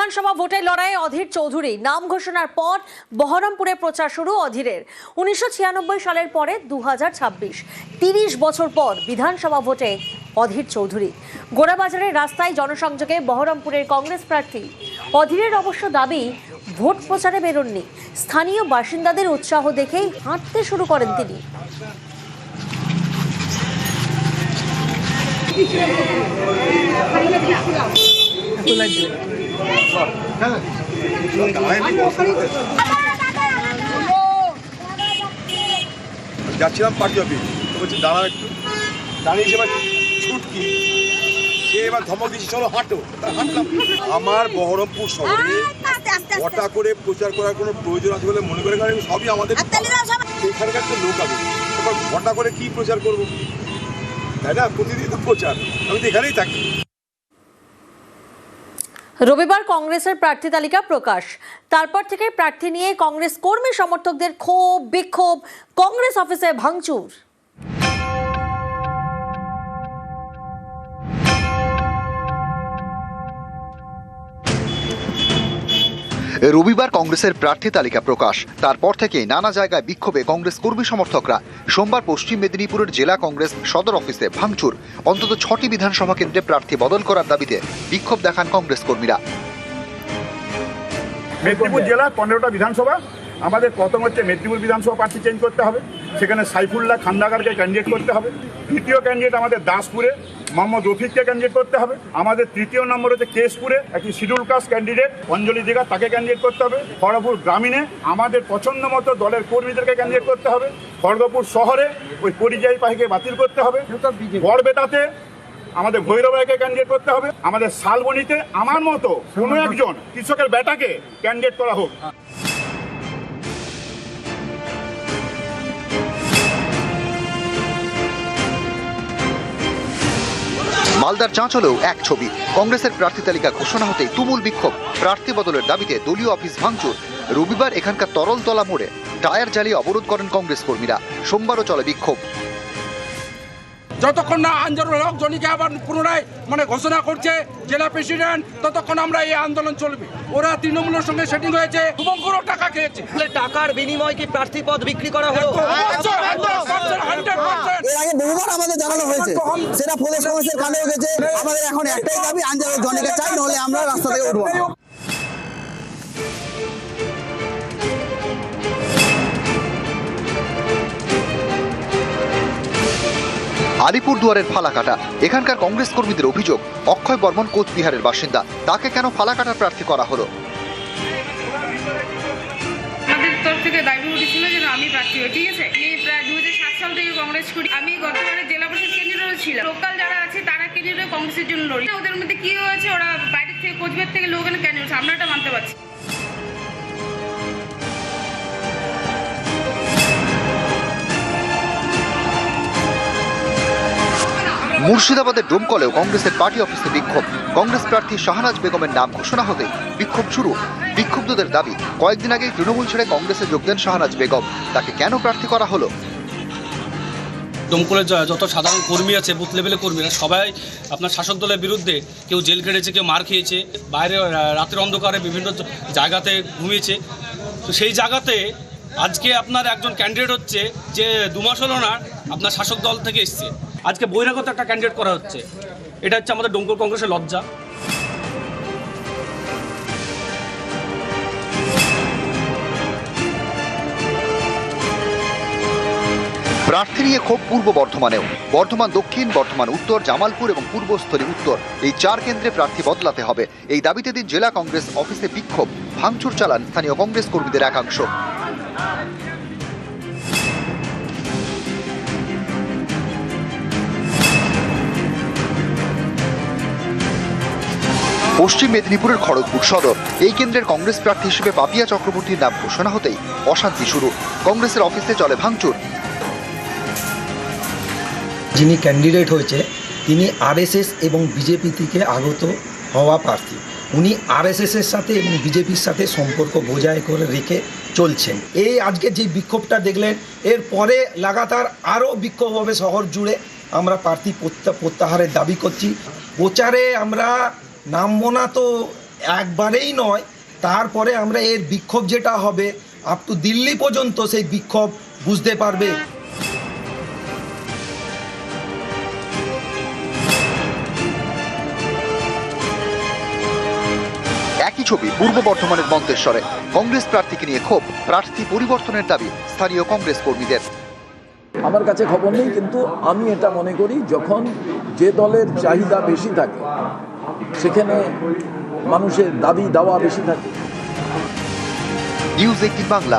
বিধানসভা ভোটের লড়াইয়ে অধীর চৌধুরী নাম ঘোষণার পর বহরমপুরে প্রচার শুরু অধীরের। 1996 সালের পরে 2026 30 বছর পর বিধানসভা ভোটে অধীর চৌধুরী। গোড়াবাজারের রাস্তায় জনসংযোগে বহরমপুরের কংগ্রেস প্রার্থী অধীরের অবশ্য দাবি ভোট প্রচারে বেরোননি, স্থানীয় বাসিন্দাদের উৎসাহ দেখেই হাঁটতে শুরু করেন তিনি। যাচ্ছিলাম পার্টি অফিস, তো বলছি দাঁড়াও একটু, দাঁড়িয়ে এবার ছুটকি সে এবার ধমক দিয়েছি চলো হাঁটো, হাঁটলাম। আমার বহরমপুর শহরে ঘটা করে প্রচার করার কোনো প্রয়োজন আছে বলে মনে করে সবই আমাদের এখানকার তো লোক আছে, এবার ঘটা করে কি প্রচার করবো, তাই না? প্রতিদিন তো প্রচার, আমি তো এখানেই থাকি। রবিবার কংগ্রেসের প্রার্থী তালিকা প্রকাশ, তারপর থেকে প্রার্থী নিয়ে কংগ্রেস কর্মী সমর্থকদের ক্ষোভ বিক্ষোভ, কংগ্রেস অফিসে ভাঙচুর। রবিবার কংগ্রেসের প্রার্থী তালিকা প্রকাশ, তারপর থেকে নানা জায়গায় বিক্ষোভে কংগ্রেস কর্মী সমর্থকরা। সোমবার পশ্চিম মেদিনীপুরের জেলা কংগ্রেস সদর অফিসে ভাঙচুর, অন্তত 6টি বিধানসভা কেন্দ্রে প্রার্থী বদল করার দাবিতে বিক্ষোভ দেখান কংগ্রেস কর্মীরা। মেদিনীপুর জেলার 15টা বিধানসভা, আমাদের প্রথম হচ্ছে মেদিনীপুর বিধানসভা প্রার্থী চেঞ্জ করতে হবে, সেখানে সাইফুল্লাহ খান্ডাগারকে ক্যান্ডিডেট করতে হবে। দ্বিতীয় ক্যান্ডিডেট আমাদের দাসপুরে মোহাম্মদ রফিককে ক্যান্ডিডেট করতে হবে। আমাদের তৃতীয় নম্বর হচ্ছে কেশপুরে একটি শিডিউল কাস্ট ক্যান্ডিডেট অঞ্জলি দিঘা, তাকে ক্যান্ডিডেট করতে হবে। খড়গপুর গ্রামীণে আমাদের পছন্দ মতো দলের কর্মীদেরকে ক্যান্ডিডেট করতে হবে। খড়গপুর শহরে ওই পরিযায়ী পাখিকে বাতিল করতে হবে। বড়বেতাতে আমাদের ভৈরব রায়কে ক্যান্ডিডেট করতে হবে। আমাদের শালবনীতে আমার মতো কোনো একজন কৃষকের বেটাকে ক্যান্ডিডেট করা হোক। মালদার চাঁচলেও এক ছবি, কংগ্রেসের প্রার্থী তালিকা ঘোষণা হতেই তুমুল বিক্ষোভ, প্রার্থী বদলের দাবিতে দলীয় অফিস ভাঙচুর। রবিবার এখানকার তরলতলা মোড়ে টায়ার জ্বালিয়ে অবরোধ করেন কংগ্রেস কর্মীরা। সোমবারও চলে বিক্ষোভ। যতক্ষণ না আন্দোলন হক জনিকে আবার পুনরায় ঘোষণা করছে জেলা প্রেসিডেন্ট, ততক্ষণ আমরা এই আন্দোলন চলবে। ওরা তৃণমূলের সঙ্গে সেটিং হয়েছে, শুভঙ্করও টাকা খেয়েছে। টাকার বিনিময়ে কি প্রার্থী পদ বিক্রি করা হলো? এর আগে বহুবার আমাদের জানানো হয়েছে, সেটা প্রদেশ কংগ্রেসের কানে গেছে। আমাদের এখন একটাই দাবি, আঞ্জালের জনিকে চাই, নাহলে আমরা রাস্তা থেকে উঠবো। আলিপুরদুয়ারের ফালাকাটা, এখানকার কংগ্রেস কর্মীদের অভিযোগ অক্ষয় বর্মন কোচবিহারের বাসিন্দা, তাকে কেন ফালাকাটার প্রার্থী করা হলো? আমাদের তরফ থেকে দাবি উঠেছিল যে আমি প্রার্থী হই, ঠিক আছে। আমি প্রায় 2007 সাল থেকে কংগ্রেস করি। আমি গতবারে জেলা পরিষদ ক্যান্ডিডেটও ছিলাম। লোকাল যারা আছে তারা ক্যান্ডিডেট কংগ্রেসের জন্য লড়ি। ওদের মধ্যে কি হয়েছে, ওরা বাইরের থেকে কোচবিহার থেকে লোক এনে ক্যান্ডিডেট, আমরা এটা মানতে পারছি। মুর্শিদাবাদের ডোমকলেও কংগ্রেসের পার্টি অফিসে বিক্ষোভ, কংগ্রেস প্রার্থী শাহনাজ বেগমের নাম ঘোষণা হতেই বিক্ষোভ শুরু। বিক্ষুব্ধদের দাবি, কয়েকদিন আগেই তৃণমূল ছেড়ে কংগ্রেসে যোগ দেন শাহনাজ বেগম, তাকে কেন প্রার্থী করা হলো? দমকলের যত সাধারণ কর্মী আছে, বুথ লেভেলের কর্মীরা সবাই আপনার শাসক দলের বিরুদ্ধে, কেউ জেল খেটেছে, কেউ মার খেয়েছে, বাইরে রাতের অন্ধকারে বিভিন্ন জায়গাতে ঘুমিয়েছে। তো সেই জায়গাতে আজকে আপনার একজন ক্যান্ডিডেট হচ্ছে যে 2 মাস হলো না আপনার শাসক দল থেকে এসছে, আজকে বহিরাগত একটা ক্যান্ডিডেট করা হচ্ছে। এটা হচ্ছে আমাদের ডোমকল কংগ্রেসের লজ্জা। প্রার্থী নিয়ে ক্ষোভ পূর্ব বর্ধমানেও, বর্ধমান দক্ষিণ, বর্ধমান উত্তর, জামালপুর এবং পূর্বস্থলী উত্তর, এই 4 কেন্দ্রে প্রার্থী বদলাতে হবে। এই দাবিতে দিন জেলা কংগ্রেস অফিসে বিক্ষোভ, ভাঙচুর চালান স্থানীয় কংগ্রেস কর্মীদের একাংশ। পশ্চিম মেদিনীপুরের খড়গপুর সদর, এই কেন্দ্রের কংগ্রেস প্রার্থী হিসেবে পাপিয়া চক্রবর্তীর নাম ঘোষণা হতেই অশান্তি শুরু, কংগ্রেসের অফিসে চলে ভাঙচুর। যিনি ক্যান্ডিডেট হয়েছে তিনি আরএসএস এবং বিজেপি থেকে আগত হওয়া প্রার্থী। উনি আরএসএসের সাথে এবং বিজেপির সাথে সম্পর্ক বজায় করে রেখে চলছেন। এই আজকে যে বিক্ষোভটা দেখলেন, এর পরে লাগাতার আরও বিক্ষোভ হবে শহর জুড়ে। আমরা প্রার্থী প্রত্যাহারের দাবি করছি। প্রচারে আমরা নামবো না তো একবারেই নয়, তারপরে আমরা এর বিক্ষোভ যেটা হবে আপ টু দিল্লি পর্যন্ত সেই বিক্ষোভ বুঝতে পারবে। একই ছবি পূর্ব বর্ধমানের মন্তেশ্বরে। কংগ্রেস প্রার্থীকে নিয়ে ক্ষোভ, প্রার্থী পরিবর্তনের দাবি স্থানীয় কংগ্রেস কর্মীদের। আমার কাছে খবর নেই, কিন্তু আমি এটা মনে করি যখন যে দলের চাহিদা বেশি থাকে সেখানে মানুষের দাবি দাওয়া বেশি থাকে। নিউজ 18 বাংলা।